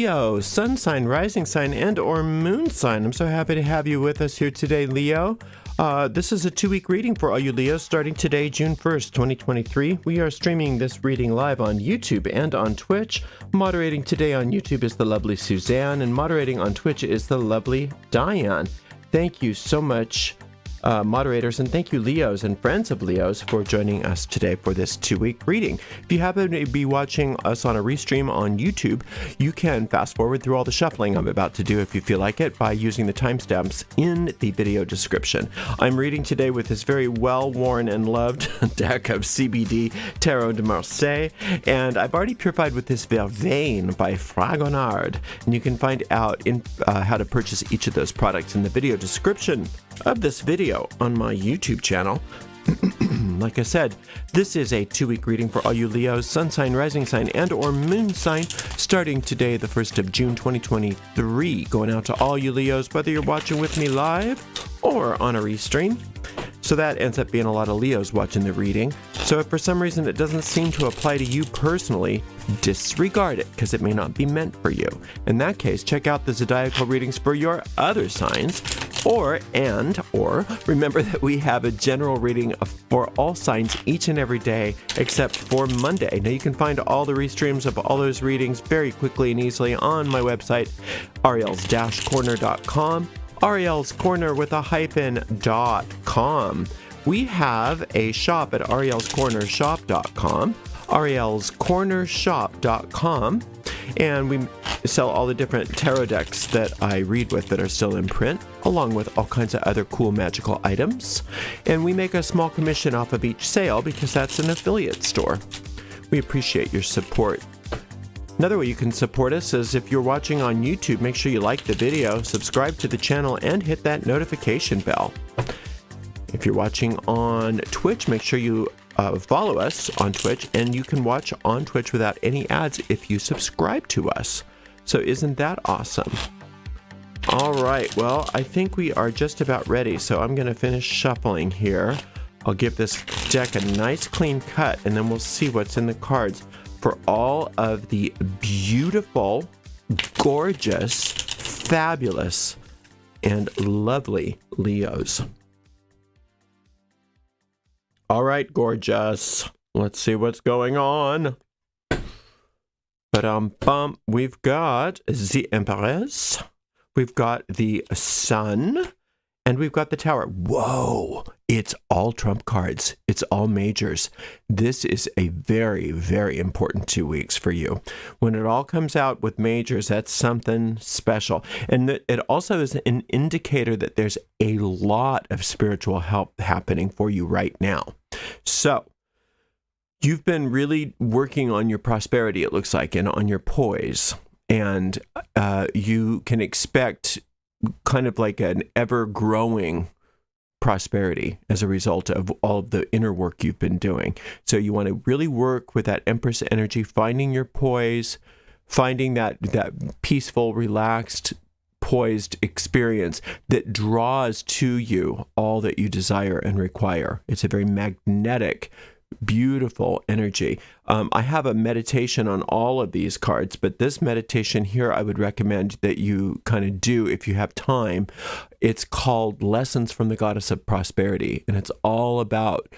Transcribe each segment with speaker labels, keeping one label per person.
Speaker 1: Leo, sun sign, rising sign, and or moon sign. I'm so happy to have you with us here today, Leo. This is a 2-week reading for all you Leos starting today, June 1st, 2023. We are streaming this reading live on YouTube and on Twitch. Moderating today on YouTube is the lovely Suzanne, and moderating on Twitch is the lovely Diane. Thank you so much, moderators, and thank you, Leos and friends of Leos, for joining us today for this 2-week reading. If you happen to be watching us on a restream on YouTube, you can fast forward through all the shuffling I'm about to do if you feel like it by using the timestamps in the video description. I'm reading today with this very well-worn and loved deck of CBD Tarot de Marseille, and I've already purified with this Vervain by Fragonard, and you can find out how to purchase each of those products in the video description of this video on my YouTube channel. Like I said, this is a 2-week reading for all you Leos, sun sign, rising sign, and or moon sign, starting today, the 1st of June, 2023. Going out to all you Leos, whether you're watching with me live or on a restream. So that ends up being a lot of Leos watching the reading. So if for some reason it doesn't seem to apply to you personally, disregard it, because it may not be meant for you. In that case, check out the zodiacal readings for your other signs, or remember that we have a general reading for all signs each and every day except for Monday. Now you can find all the restreams of all those readings very quickly and easily on my website, ariels-corner.com. Ariel's Corner with a hyphen.com. We have a shop at arielscornershop.com, arielscornershop.com, and we sell all the different tarot decks that I read with that are still in print, along with all kinds of other cool magical items. And we make a small commission off of each sale because that's an affiliate store. We appreciate your support. Another way you can support us is if you're watching on YouTube, make sure you like the video, subscribe to the channel, and hit that notification bell. If you're watching on Twitch, make sure you follow us on Twitch, and you can watch on Twitch without any ads if you subscribe to us. So isn't that awesome? All right, well, I think we are just about ready, so I'm going to finish shuffling here. I'll give this deck a nice clean cut, and then we'll see what's in the cards for all of the beautiful, gorgeous, fabulous, and lovely Leos. All right, gorgeous. Let's see what's going on. Ba-dum-bum. We've got the Empress, we've got the Sun, and we've got the Tower. Whoa! It's all trump cards. It's all majors. This is a very, very important 2 weeks for you. When it all comes out with majors, that's something special. And it also is an indicator that there's a lot of spiritual help happening for you right now. So, you've been really working on your prosperity, it looks like, and on your poise. And you can expect kind of like an ever-growing prosperity as a result of all of the inner work you've been doing. So you want to really work with that Empress energy, finding your poise, finding that peaceful, relaxed, poised experience that draws to you all that you desire and require. It's a very magnetic, beautiful energy. I have a meditation on all of these cards, but this meditation here I would recommend that you kind of do if you have time. It's called Lessons from the Goddess of Prosperity, and it's all about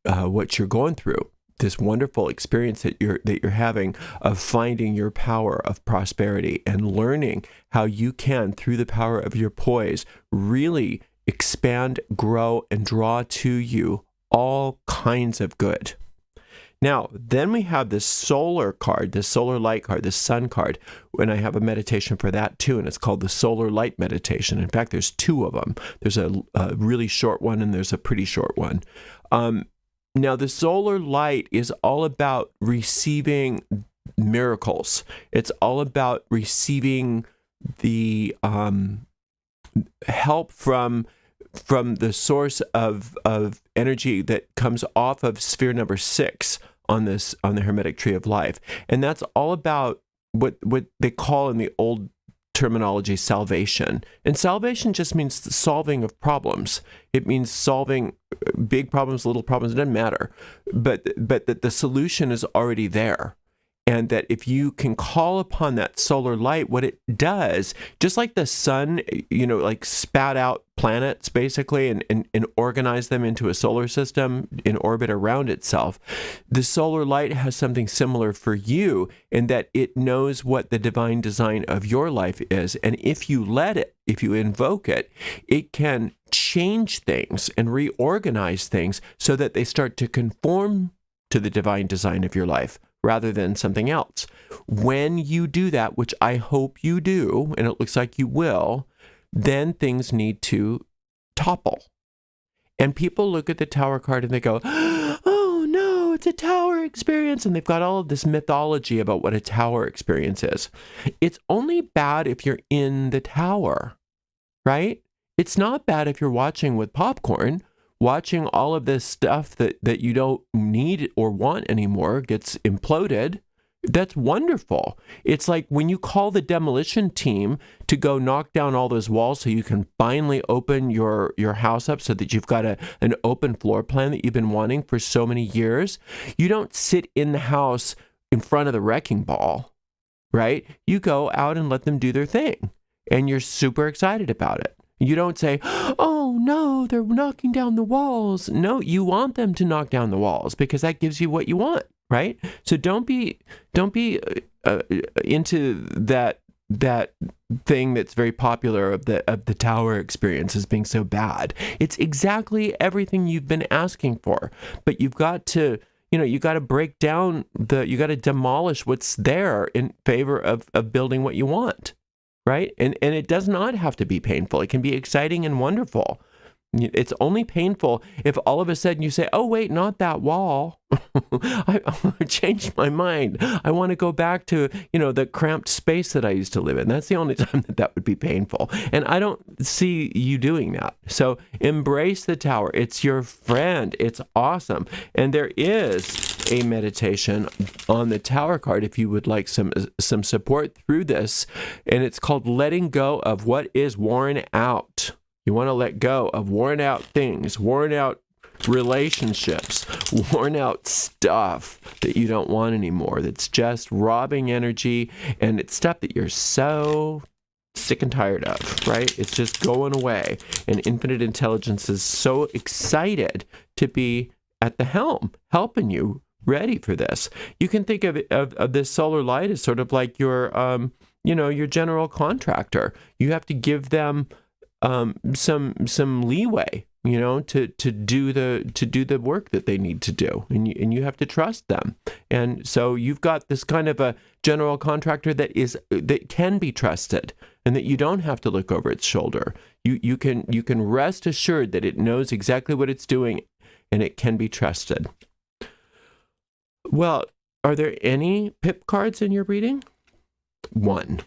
Speaker 1: what you're going through. This wonderful experience that you're having of finding your power of prosperity and learning how you can, through the power of your poise, really expand, grow, and draw to you all kinds of good. Now, then we have this solar card, this solar light card, this sun card, and I have a meditation for that too, and it's called the solar light meditation. In fact, there's 2 of them. There's a really short one and there's a pretty short one. Now, the solar light is all about receiving miracles. It's all about receiving the help from the source of energy that comes off of sphere number 6 on the Hermetic Tree of Life. And that's all about what they call in the old terminology salvation. And salvation just means the solving of problems. It means solving big problems, little problems, it doesn't matter. But that the solution is already there. And that if you can call upon that solar light, what it does, just like the sun, like spat out planets basically and organize them into a solar system in orbit around itself, the solar light has something similar for you in that it knows what the divine design of your life is. And if you let it, if you invoke it, it can change things and reorganize things so that they start to conform to the divine design of your life, rather than something else. When you do that, which I hope you do, and it looks like you will, then things need to topple. And people look at the Tower card and they go, oh no, it's a Tower experience. And they've got all of this mythology about what a Tower experience is. It's only bad if you're in the Tower, right? It's not bad if you're watching with popcorn. Watching all of this stuff that you don't need or want anymore gets imploded. That's wonderful. It's like when you call the demolition team to go knock down all those walls so you can finally open your house up so that you've got an open floor plan that you've been wanting for so many years. You don't sit in the house in front of the wrecking ball, right? You go out and let them do their thing, and you're super excited about it. You don't say, oh no, they're knocking down the walls. No, you want them to knock down the walls because that gives you what you want, right? So don't be into that thing that's very popular of the Tower experience as being so bad. It's exactly everything you've been asking for, but you've got to, you got to break down you got to demolish what's there in favor of building what you want. Right? And it does not have to be painful. It can be exciting and wonderful. It's only painful if all of a sudden you say, oh, wait, not that wall. I changed my mind. I want to go back to, the cramped space that I used to live in. That's the only time that would be painful. And I don't see you doing that. So embrace the Tower. It's your friend. It's awesome. And there is a meditation on the Tower card if you would like some support through this. And it's called Letting Go of What Is Worn Out. You want to let go of worn out things, worn out relationships, worn out stuff that you don't want anymore, that's just robbing energy, and it's stuff that you're so sick and tired of, right? It's just going away. And infinite intelligence is so excited to be at the helm, helping you ready for this. You can think of this solar light as sort of like your general contractor. You have to give them some leeway, to do the work that they need to do, and you have to trust them. And so you've got this kind of a general contractor that can be trusted, and that you don't have to look over its shoulder. You can rest assured that it knows exactly what it's doing, and it can be trusted. Well, are there any pip cards in your reading? One.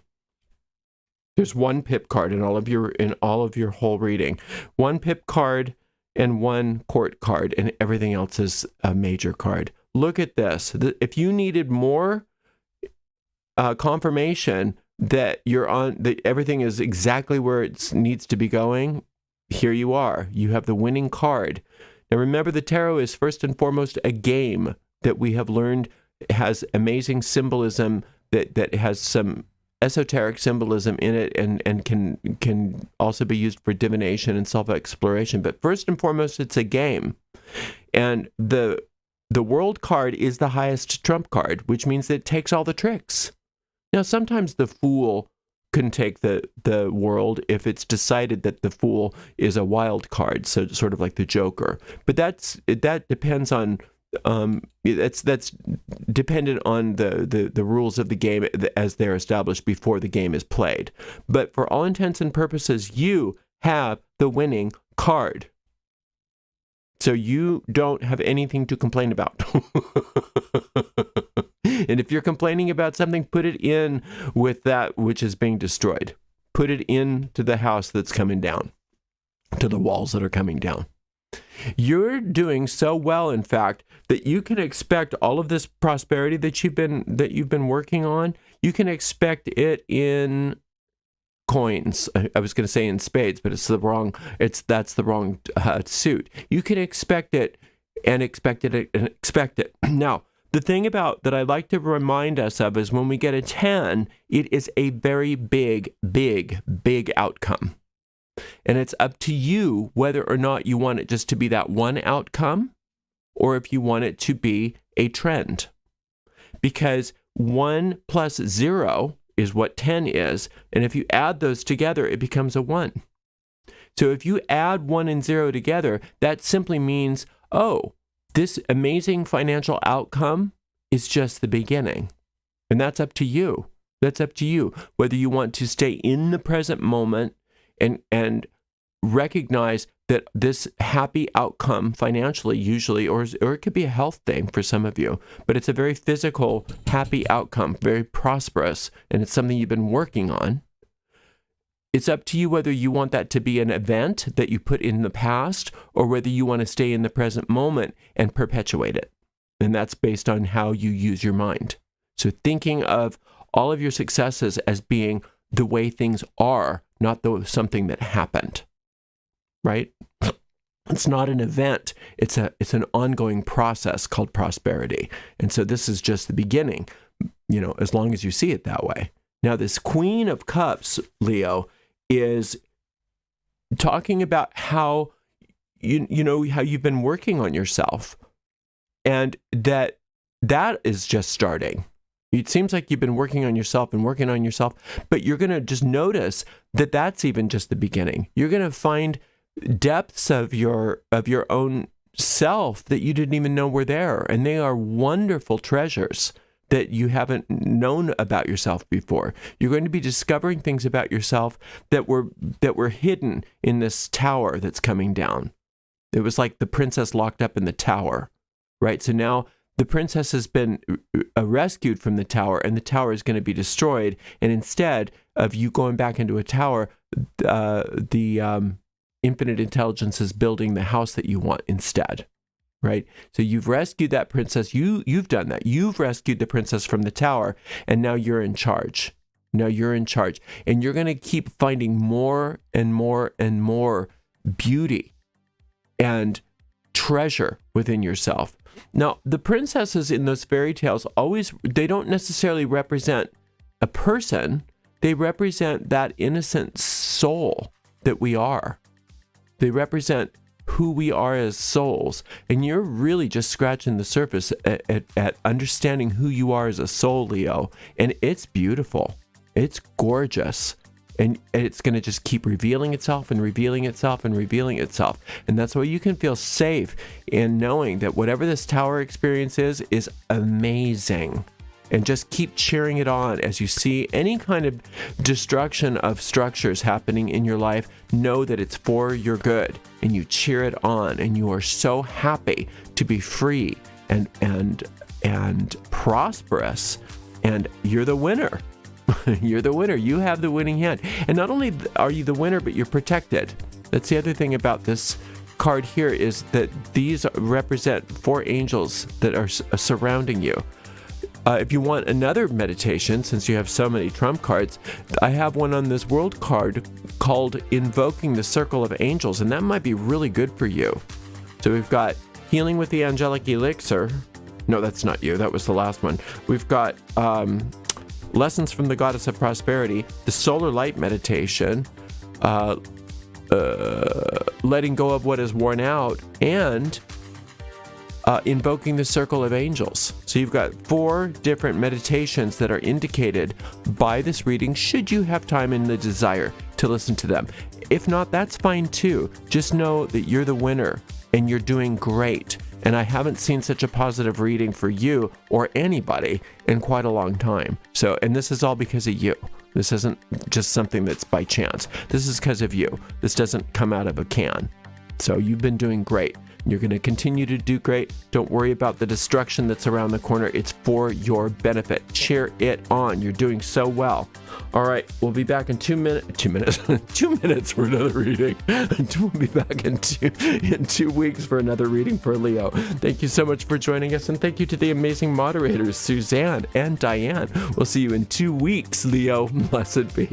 Speaker 1: There's one pip card in all of your whole reading. One pip card and one court card, and everything else is a major card. Look at this. If you needed more confirmation that that everything is exactly where it needs to be going, here you are. You have the winning card. Now remember, the tarot is first and foremost a game that we have learned has amazing symbolism, that has some esoteric symbolism in it, and can also be used for divination and self-exploration. But first and foremost, it's a game. And the world card is the highest trump card, which means that it takes all the tricks. Now, sometimes the fool can take the world if it's decided that the fool is a wild card, so sort of like the Joker. But that depends on that's dependent on the rules of the game as they're established before the game is played. But for all intents and purposes, you have the winning card. So you don't have anything to complain about. And if you're complaining about something, put it in with that which is being destroyed. Put it into the house that's coming down, to the walls that are coming down. You're doing so well, in fact, that you can expect all of this prosperity that you've been working on. You can expect it in coins. I was going to say in spades, but that's the wrong suit. You can expect it and expect it and expect it. Now, the thing about that I like to remind us of is when we get a 10, it is a very big, big, big outcome. And it's up to you whether or not you want it just to be that one outcome or if you want it to be a trend. Because 1 plus 0 is what 10 is. And if you add those together, it becomes a 1. So if you add 1 and 0 together, that simply means, oh, this amazing financial outcome is just the beginning. And that's up to you. That's up to you, whether you want to stay in the present moment and recognize that this happy outcome financially usually, or it could be a health thing for some of you, but it's a very physical, happy outcome, very prosperous, and it's something you've been working on. It's up to you whether you want that to be an event that you put in the past or whether you want to stay in the present moment and perpetuate it. And that's based on how you use your mind. So thinking of all of your successes as being the way things are, not something that happened, right? It's not an event. It's an ongoing process called prosperity. And so this is just the beginning, as long as you see it that way. Now, this Queen of Cups, Leo, is talking about how how you've been working on yourself, and that is just starting. It seems like you've been working on yourself, but you're going to just notice that that's even just the beginning. You're going to find depths of your own self that you didn't even know were there, and they are wonderful treasures that you haven't known about yourself before. You're going to be discovering things about yourself that were hidden in this tower that's coming down. It was like the princess locked up in the tower, right? So now the princess has been rescued from the tower, and the tower is going to be destroyed. And instead of you going back into a tower, the infinite intelligence is building the house that you want instead. Right? So you've rescued that princess. You've done that. You've rescued the princess from the tower, and now you're in charge. And you're going to keep finding more and more and more beauty and treasure within yourself. Now, the princesses in those fairy tales they don't necessarily represent a person. They represent that innocent soul that we are. They represent who we are as souls, and you're really just scratching the surface at understanding who you are as a soul, Leo, and it's beautiful. It's gorgeous, and it's going to just keep revealing itself and revealing itself and revealing itself, and that's why you can feel safe in knowing that whatever this tower experience is amazing. And just keep cheering it on as you see any kind of destruction of structures happening in your life. Know that it's for your good, and you cheer it on, and you are so happy to be free and prosperous, and you're the winner. You're the winner. You have the winning hand. And not only are you the winner, but you're protected. That's the other thing about this card here, is that these represent 4 angels that are surrounding you. If you want another meditation, since you have so many trump cards, I have one on this world card called Invoking the Circle of Angels, and that might be really good for you. So we've got Healing with the Angelic Elixir. No, that's not you. That was the last one. We've got Lessons from the Goddess of Prosperity, the Solar Light Meditation, Letting Go of What Is Worn Out, and Invoking the Circle of Angels. So you've got 4 different meditations that are indicated by this reading, should you have time and the desire to listen to them. If not, that's fine too. Just know that you're the winner and you're doing great. And I haven't seen such a positive reading for you or anybody in quite a long time. So, and this is all because of you. This isn't just something that's by chance. This is because of you. This doesn't come out of a can. So you've been doing great. You're going to continue to do great. Don't worry about the destruction that's around the corner. It's for your benefit. Cheer it on. You're doing so well. All right, we'll be back in 2 minutes. 2 minutes. 2 minutes for another reading. We'll be back in 2 weeks for another reading for Leo. Thank you so much for joining us, and thank you to the amazing moderators, Suzanne and Diane. We'll see you in 2 weeks, Leo. Blessed be.